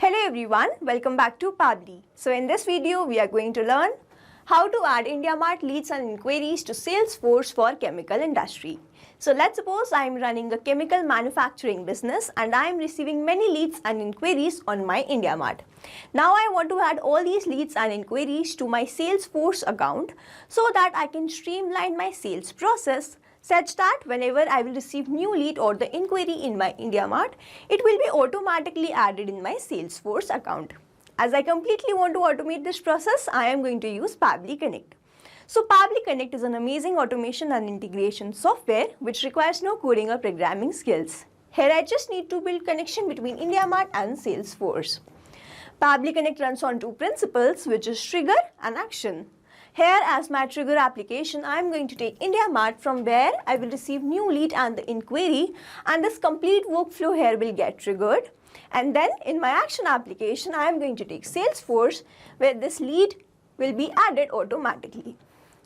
Hello everyone, welcome back to Pabbly. So in this video, we are going to learn how to add IndiaMART leads and inquiries to Salesforce for chemical industry. So let's suppose I am running a chemical manufacturing business and I am receiving many leads and inquiries on my IndiaMART. Now I want to add all these leads and inquiries to my Salesforce account so that I can streamline my sales process such that whenever I will receive new lead or the inquiry in my IndiaMART, it will be automatically added in my Salesforce account. As I completely want to automate this process, I am going to use Pabbly Connect. So Pabbly Connect is an amazing automation and integration software which requires no coding or programming skills. Here I just need to build connection between IndiaMART and Salesforce. Pabbly Connect runs on two principles, which is trigger and action. Here as my trigger application, I am going to take IndiaMART from where I will receive new lead and the inquiry, and this complete workflow here will get triggered. And then in my action application, I am going to take Salesforce where this lead will be added automatically.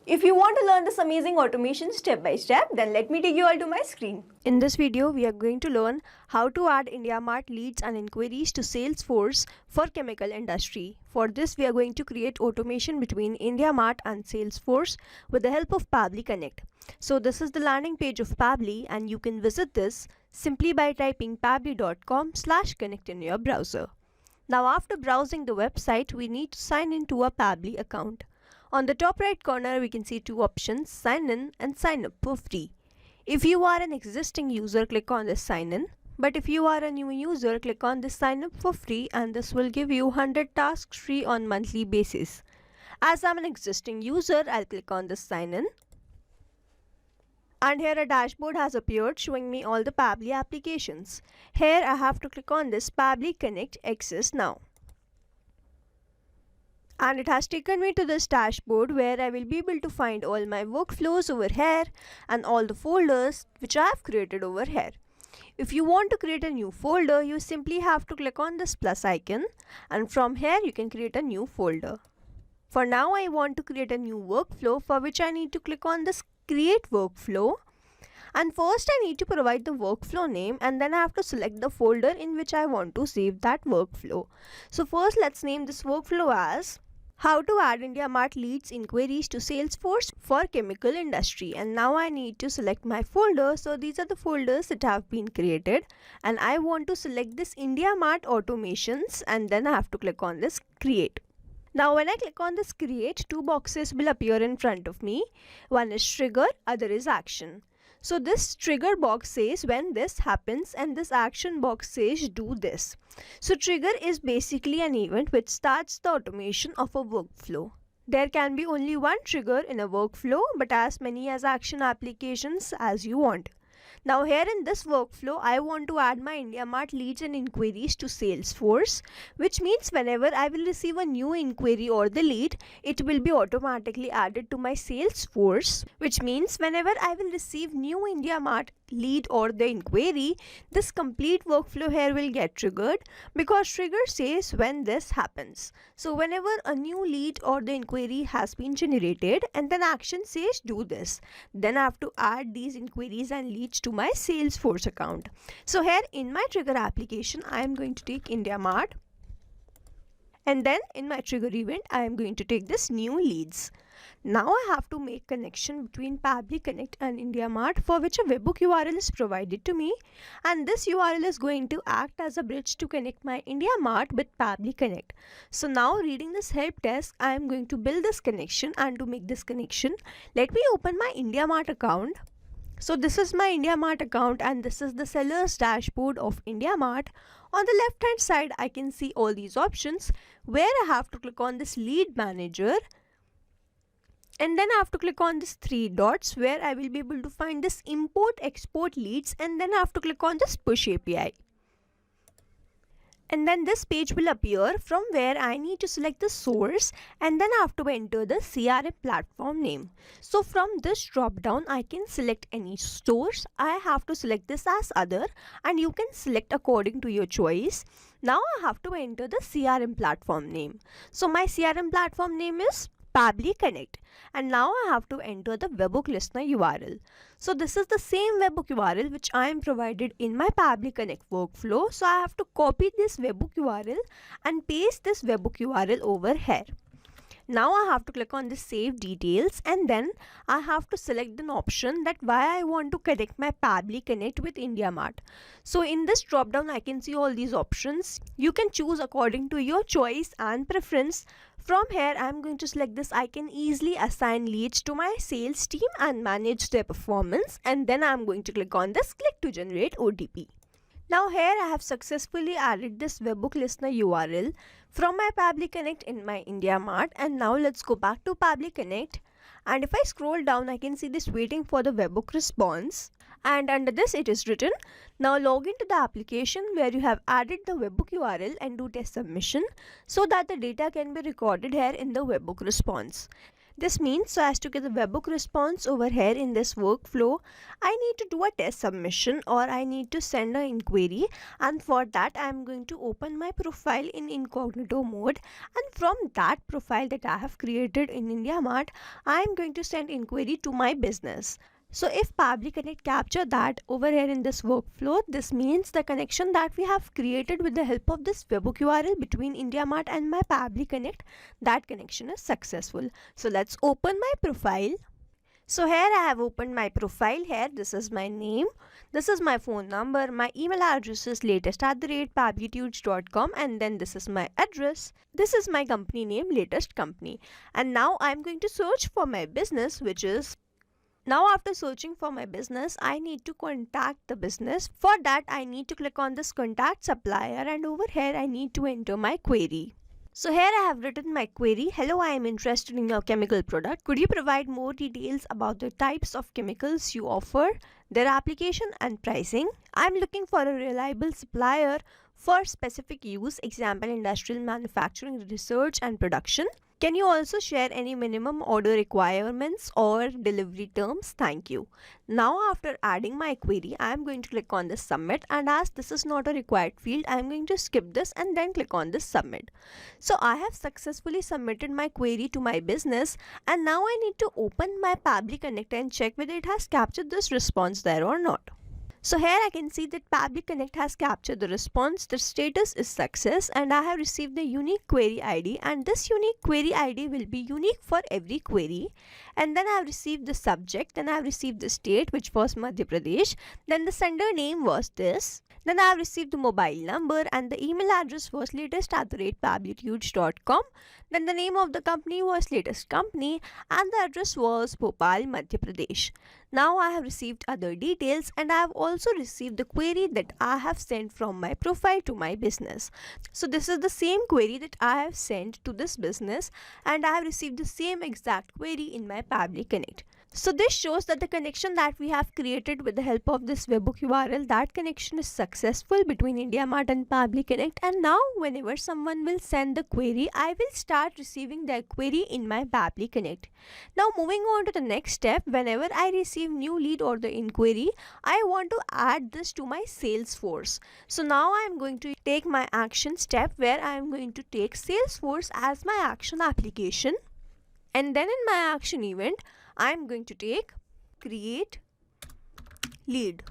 If you want to learn this amazing automation step by step, then let me take you all to my screen. In this video, we are going to learn how to add IndiaMART leads and inquiries to Salesforce for chemical industry. For this, we are going to create automation between IndiaMART and Salesforce with the help of Pabbly Connect. So this is the landing page of Pabbly, and you can visit this simply by typing pabbly.com/connect in your browser. Now after browsing the website, we need to sign into a Pabbly account. On the top right corner, we can see two options, sign in and sign up for free. If you are an existing user, click on this sign in. But if you are a new user, click on this sign up for free, and this will give you 100 tasks free on monthly basis. As I'm an existing user, I'll click on this sign in. And here a dashboard has appeared showing me all the Pabbly applications. Here I have to click on this Pabbly Connect Access Now. And it has taken me to this dashboard where I will be able to find all my workflows over here and all the folders which I have created over here. If you want to create a new folder, you simply have to click on this plus icon, and from here you can create a new folder. For now, I want to create a new workflow, for which I need to click on this create workflow. And first I need to provide the workflow name, and then I have to select the folder in which I want to save that workflow. So first let's name this workflow as how to add IndiaMART leads inquiries to Salesforce for chemical industry. And now I need to select my folder. So these are the folders that have been created, and I want to select this IndiaMART automations, and then I have to click on this create. Now when I click on this create, two boxes will appear in front of me. One is trigger, other is action. So this trigger box says when this happens, and this action box says do this. So trigger is basically an event which starts the automation of a workflow. There can be only one trigger in a workflow, but as many as action applications as you want. Now here in this workflow, I want to add my IndiaMART leads and inquiries to Salesforce, which means whenever I will receive a new inquiry or the lead, it will be automatically added to my Salesforce, which means whenever I will receive new IndiaMART lead or the inquiry, this complete workflow here will get triggered, because trigger says when this happens. So whenever a new lead or the inquiry has been generated and then action says do this, then I have to add these inquiries and leads to my Salesforce account. So here in my trigger application, I am going to take IndiaMART, and then in my trigger event, I am going to take this new leads. Now I have to make connection between Pabbly Connect and IndiaMART, for which a webhook URL is provided to me, and this URL is going to act as a bridge to connect my IndiaMART with Pabbly Connect. So now reading this help desk, I am going to build this connection, and to make this connection, let me open my IndiaMART account. So this is my IndiaMART account, and this is the seller's dashboard of IndiaMART. On the left hand side, I can see all these options where I have to click on this lead manager, and then I have to click on this three dots where I will be able to find this import export leads, and then I have to click on this push API. And then this page will appear from where I need to select the source, and then I have to enter the CRM platform name. So from this drop down, I can select any source. I have to select this as other, and you can select according to your choice. Now I have to enter the CRM platform name. So my CRM platform name is Pabbly Connect, and now I have to enter the webhook listener URL. So this is the same webhook URL which I am provided in my Pabbly Connect workflow. So I have to copy this webhook URL and paste this webhook URL over here. Now I have to click on the save details, and then I have to select an option that why I want to connect my Pabbly Connect with IndiaMART. So in this drop down I can see all these options. You can choose according to your choice and preference. From here I am going to select this. I can easily assign leads to my sales team and manage their performance, and then I am going to click on this click to generate OTP. Now here I have successfully added this webhook listener URL from my Pabbly Connect in my IndiaMART, and now let's go back to Pabbly Connect, and if I scroll down I can see this waiting for the webhook response, and under this it is written, now log into the application where you have added the webhook URL and do test submission so that the data can be recorded here in the webhook response. This means so as to get the webhook response over here in this workflow, I need to do a test submission or I need to send an inquiry, and for that I am going to open my profile in incognito mode, and from that profile that I have created in IndiaMART, I am going to send inquiry to my business. So if Pabbly Connect capture that over here in this workflow, this means the connection that we have created with the help of this webhook URL between IndiaMART and my Pabbly Connect, that connection is successful. So let's open my profile. So here I have opened my profile. Here this is my name, this is my phone number, my email address is latest@pabblytudes.com, and then this is my address. This is my company name, latest company, and now I am going to search for my business, which is now after searching for my business, I need to contact the business. For that, I need to click on this contact supplier, and over here I need to enter my query. So here I have written my query. Hello, I am interested in your chemical product. Could you provide more details about the types of chemicals you offer, their application and pricing? I am looking for a reliable supplier for specific use, example industrial manufacturing, research and production. Can you also share any minimum order requirements or delivery terms? Thank you. Now after adding my query, I am going to click on this submit, and as this is not a required field, I am going to skip this and then click on this submit. So I have successfully submitted my query to my business, and now I need to open my Pabbly Connect and check whether it has captured this response there or not. So here I can see that Pabbly Connect has captured the response. The status is success, and I have received the unique query ID, and this unique query ID will be unique for every query. And then I have received the subject, then I have received the state, which was Madhya Pradesh, then the sender name was this, then I have received the mobile number, and the email address was latest@pabblytudes.com, then the name of the company was latest company, and the address was Bhopal, Madhya Pradesh. Now I have received other details, and I have also received the query that I have sent from my profile to my business. So this is the same query that I have sent to this business, and I have received the same exact query in my Pabbly Connect. So this shows that the connection that we have created with the help of this webhook URL, that connection is successful between IndiaMART and Pabbly Connect, and now whenever someone will send the query, I will start receiving their query in my Pabbly Connect. Now moving on to the next step, whenever I receive new lead or the inquiry, I want to add this to my Salesforce. So now I am going to take my action step where I am going to take Salesforce as my action application, and then in my action event, I am going to take create lead.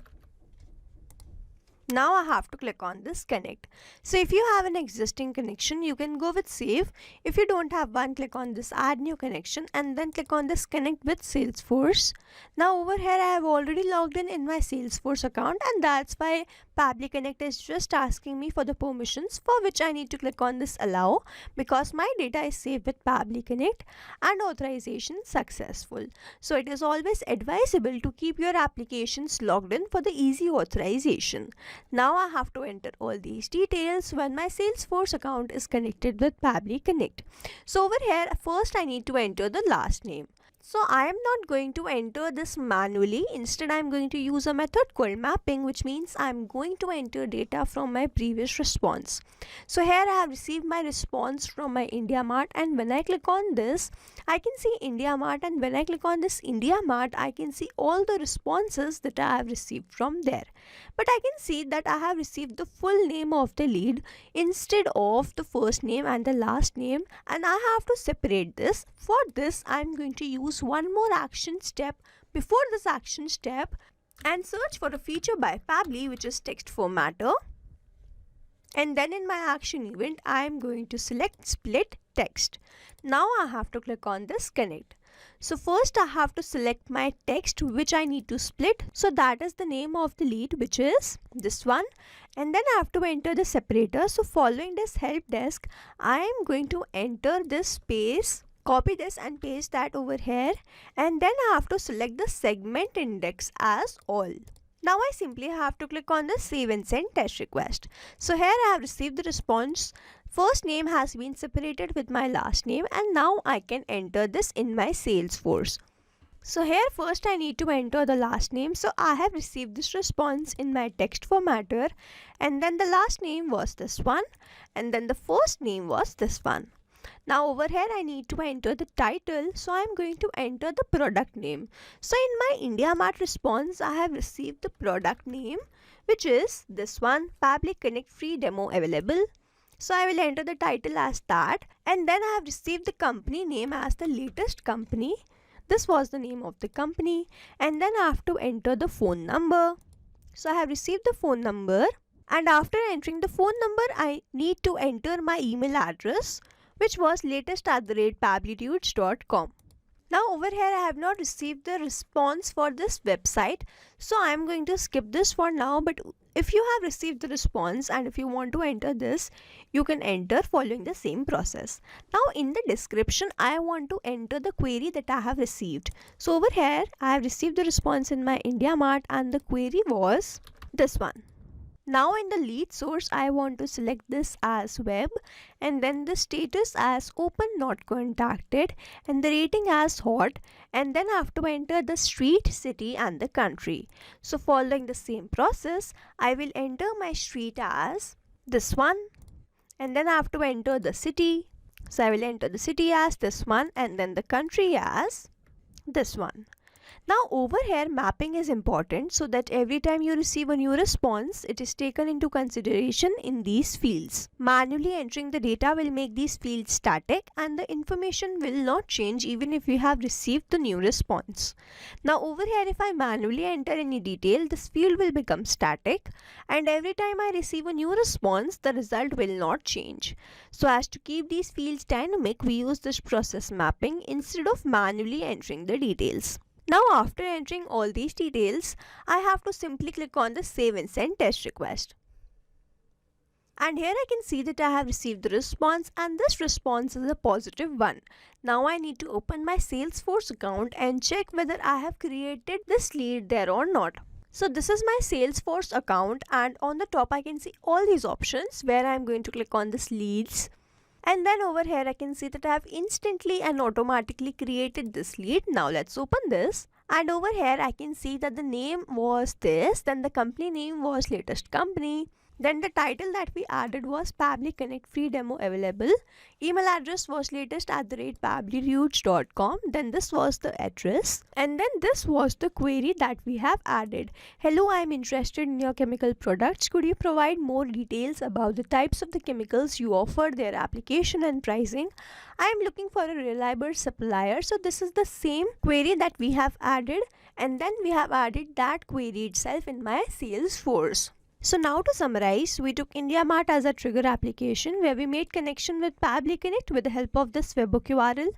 Now I have to click on this connect. So if you have an existing connection, you can go with save. If you don't have one, click on this add new connection and then click on this connect with Salesforce. Now over here I have already logged in my Salesforce account, and that's why Pabbly Connect is just asking me for the permissions, for which I need to click on this allow, because my data is saved with Pabbly Connect and authorization successful. So it is always advisable to keep your applications logged in for the easy authorization. Now I have to enter all these details when my Salesforce account is connected with Pabbly Connect. So over here, first I need to enter the last name. So I am not going to enter this manually. Instead, I am going to use a method called mapping, which means I am going to enter data from my previous response. So here I have received my response from my IndiaMART, and when I click on this, I can see IndiaMART, and when I click on this IndiaMART, I can see all the responses that I have received from there. But I can see that I have received the full name of the lead instead of the first name and the last name, and I have to separate this. For this, I am going to use one more action step before this action step and search for a feature by Pabbly, which is text formatter. And then in my action event, I am going to select split text. Now I have to click on this connect. So first I have to select my text which I need to split. So that is the name of the lead, which is this one. And then I have to enter the separator. So following this help desk, I am going to enter this space, copy this and paste that over here, and then I have to select the segment index as all. Now I simply have to click on the save and send test request. So here I have received the response. First name has been separated with my last name, and now I can enter this in my Salesforce. So here first I need to enter the last name. So I have received this response in my text formatter, and then the last name was this one, and then the first name was this one. Now over here I need to enter the title, so I am going to enter the product name. So in my IndiaMART response, I have received the product name, which is this one, Pabbly Connect free demo available. So I will enter the title as that, and then I have received the company name as the latest company. This was the name of the company, and then I have to enter the phone number. So I have received the phone number, and after entering the phone number, I need to enter my email address, which was latest@pabblydudes.com. Now over here I have not received the response for this website, so I am going to skip this for now. But if you have received the response and if you want to enter this, you can enter following the same process. Now in the description, I want to enter the query that I have received. So over here I have received the response in my IndiaMART, and the query was this one. Now in the lead source, I want to select this as web, and then the status as open not contacted, and the rating as hot, and then I have to enter the street, city and the country. So following the same process, I will enter my street as this one, and then I have to enter the city. So I will enter the city as this one, and then the country as this one. Now over here mapping is important, so that every time you receive a new response, it is taken into consideration in these fields. Manually entering the data will make these fields static, and the information will not change even if you have received the new response. Now over here, if I manually enter any detail, this field will become static, and every time I receive a new response, the result will not change. So as to keep these fields dynamic, we use this process mapping instead of manually entering the details. Now after entering all these details, I have to simply click on the save and send test request. And here I can see that I have received the response, and this response is a positive one. Now I need to open my Salesforce account and check whether I have created this lead there or not. So this is my Salesforce account, and on the top I can see all these options where I am going to click on this leads. And then over here I can see that I have instantly and automatically created this lead. Now let's open this, and over here I can see that the name was this, then the company name was latest company, then the title that we added was Pabbly Connect free demo available, email address was latest@pabblydudes.com, then this was the address, and then this was the query that we have added. Hello, I am interested in your chemical products. Could you provide more details about the types of the chemicals you offer, their application and pricing? I am looking for a reliable supplier. So this is the same query that we have added, and then we have added that query itself in my Salesforce. So now to summarize, we took IndiaMART as a trigger application where we made connection with Pabbly Connect with the help of this webhook URL.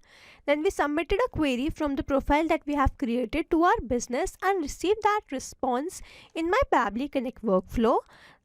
Then we submitted a query from the profile that we have created to our business and received that response in my Pabbly Connect workflow.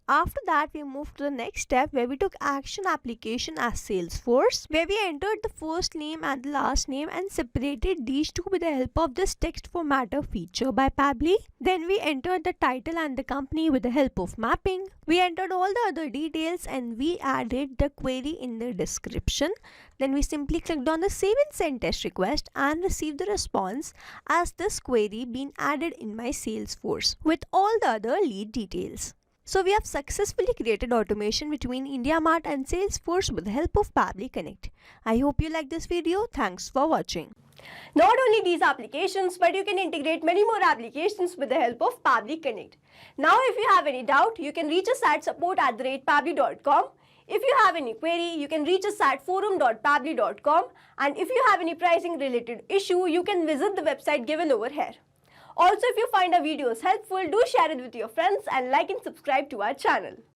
After that, we moved to the next step where we took action application as Salesforce, where we entered the first name and the last name and separated these two with the help of this text formatter feature by Pabbly. Then we entered the title and the company with the help of mapping. We entered all the other details and we added the query in the description. Then we simply clicked on the save and send test request and received the response as this query been added in my Salesforce with all the other lead details. So we have successfully created automation between IndiaMART and Salesforce with the help of Pabbly Connect. I hope you like this video. Thanks for watching. Not only these applications, but you can integrate many more applications with the help of Pabbly Connect. Now if you have any doubt, you can reach us at support@pabbly.com. If you have any query, you can reach us at forum.pabbly.com, and if you have any pricing related issue, you can visit the website given over here. Also, if you find our videos helpful, do share it with your friends and like and subscribe to our channel.